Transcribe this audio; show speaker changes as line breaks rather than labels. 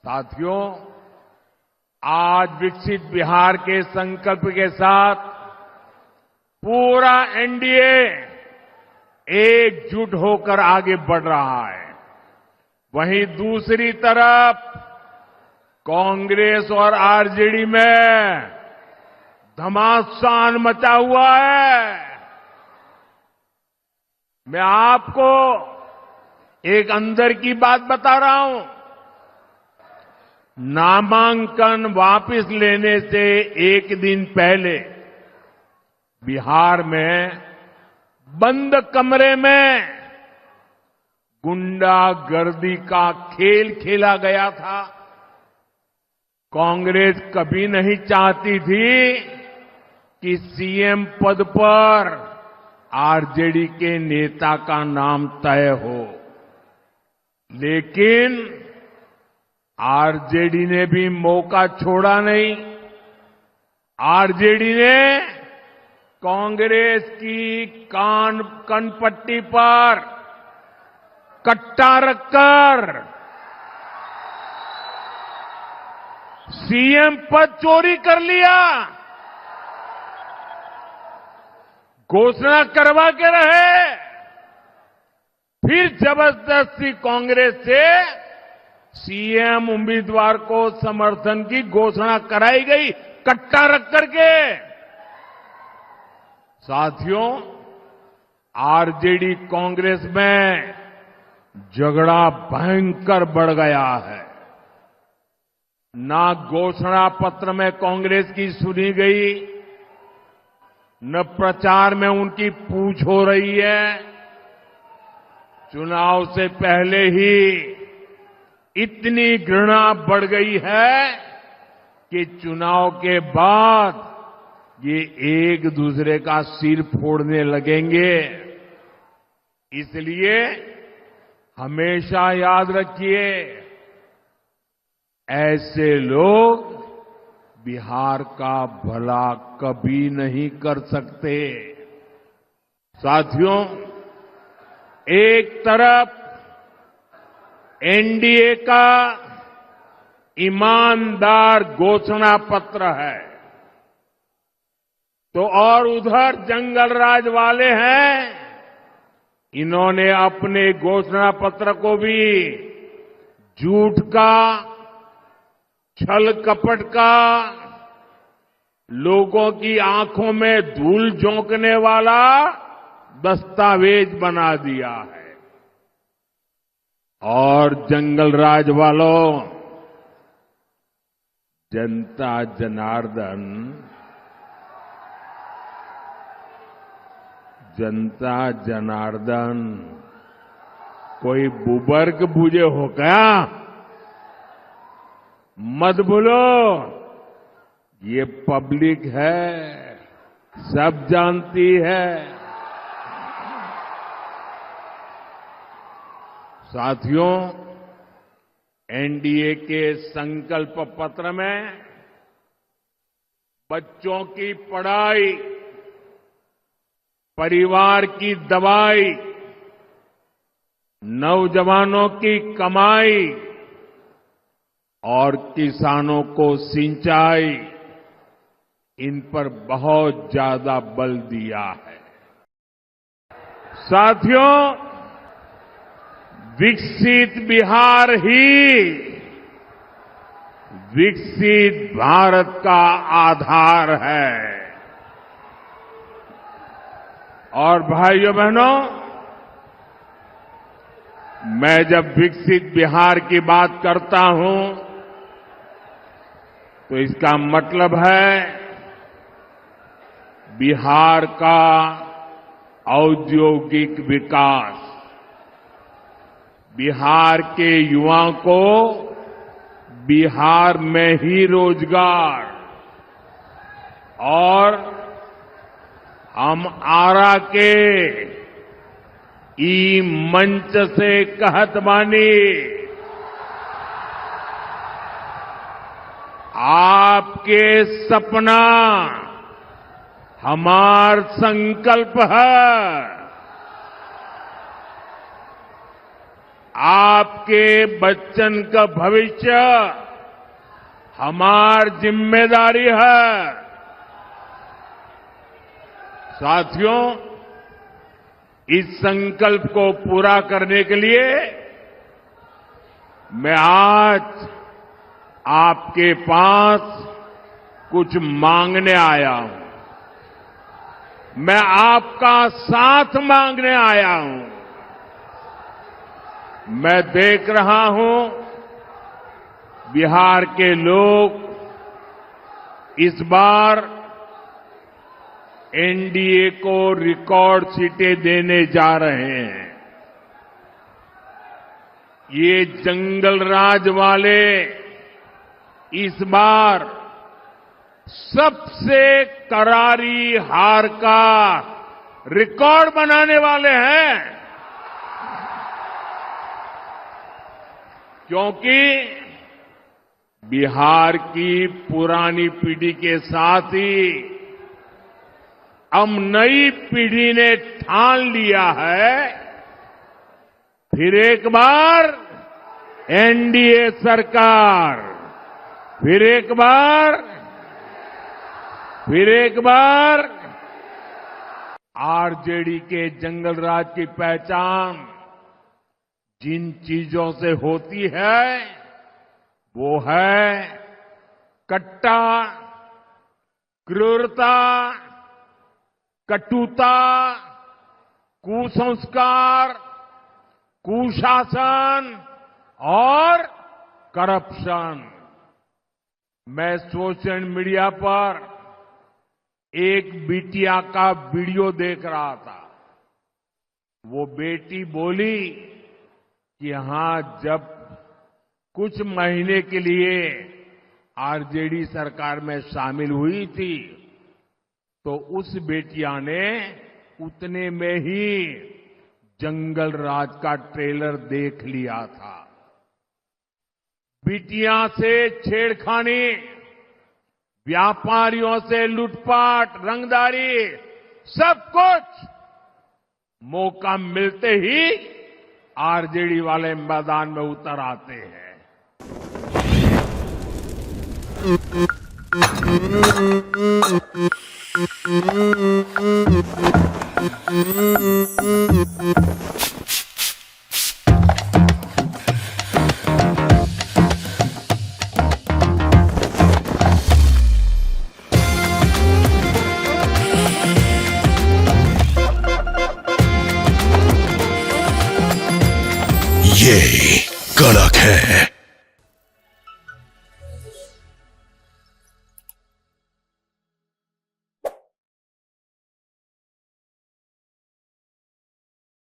साथियों, आज विकसित बिहार के संकल्प के साथ पूरा एनडीए एकजुट होकर आगे बढ़ रहा है। वहीं दूसरी तरफ कांग्रेस और आरजेडी में घमासान मचा हुआ है। मैं आपको एक अंदर की बात बता रहा हूं। नामांकन वापस लेने से एक दिन पहले बिहार में बंद कमरे में गुंडागर्दी का खेल खेला गया था। कांग्रेस कभी नहीं चाहती थी कि सीएम पद पर आरजेडी के नेता का नाम तय हो, लेकिन आरजेडी ने भी मौका छोड़ा नहीं। आरजेडी ने कांग्रेस की कनपट्टी पर कट्टा रखकर सीएम पद चोरी कर लिया। घोषणा करवा के रहे, फिर जबरदस्ती कांग्रेस से सीएम उम्मीदवार को समर्थन की घोषणा कराई गई, कट्टा रख करके। साथियों, आरजेडी कांग्रेस में झगड़ा भयंकर बढ़ गया है। ना घोषणा पत्र में कांग्रेस की सुनी गई, न प्रचार में उनकी पूछ हो रही है। चुनाव से पहले ही इतनी घृणा बढ़ गई है कि चुनाव के बाद ये एक दूसरे का सिर फोड़ने लगेंगे। इसलिए हमेशा याद रखिए, ऐसे लोग बिहार का भला कभी नहीं कर सकते। साथियों, एक तरफ एनडीए का ईमानदार घोषणा पत्र है, तो और उधर जंगल राज वाले हैं। इन्होंने अपने घोषणा पत्र को भी झूठ का, छल कपट का, लोगों की आंखों में धूल झोंकने वाला दस्तावेज बना दिया है। और जंगल राज वालों, जनता जनार्दन, जनता जनार्दन कोई बुबर्ग बुझे हो क्या? मत भूलो, ये पब्लिक है, सब जानती है। साथियों, एनडीए के संकल्प पत्र में बच्चों की पढ़ाई, परिवार की दवाई, नौजवानों की कमाई और किसानों को सिंचाई, इन पर बहुत ज्यादा बल दिया है। साथियों, विकसित बिहार ही विकसित भारत का आधार है। और भाइयों बहनों, मैं जब विकसित बिहार की बात करता हूं तो इसका मतलब है बिहार का औद्योगिक विकास, बिहार के युवाओं को बिहार में ही रोजगार, और हम आरा के ई मंच से कहत बानी, आपके सपना हमार संकल्प है। आप आपके बच्चन का भविष्य हमार जिम्मेदारी है। साथियों, इस संकल्प को पूरा करने के लिए मैं आज आपके पास कुछ मांगने आया हूं। मैं आपका साथ मांगने आया हूं। मैं देख रहा हूं बिहार के लोग इस बार एनडीए को रिकॉर्ड सीटें देने जा रहे हैं। ये जंगल राज वाले इस बार सबसे करारी हार का रिकॉर्ड बनाने वाले हैं, क्योंकि बिहार की पुरानी पीढ़ी के साथ ही अब नई पीढ़ी ने ठान लिया है, फिर एक बार एनडीए सरकार, फिर एक बार आरजेडी के जंगल राज की पहचान जिन चीजों से होती है वो है कट्टा, क्रूरता, कटुता, कुसंस्कार, कुशासन और करप्शन। मैं सोशल मीडिया पर एक बिटिया का वीडियो देख रहा था। वो बेटी बोली कि हां, जब कुछ महीने के लिए आरजेडी सरकार में शामिल हुई थी तो उस बेटिया ने उतने में ही जंगल राज का ट्रेलर देख लिया था। बिटिया से छेड़खानी, व्यापारियों से लूटपाट, रंगदारी, सब कुछ मौका मिलते ही आरजेडी वाले मैदान में उतर आते हैं।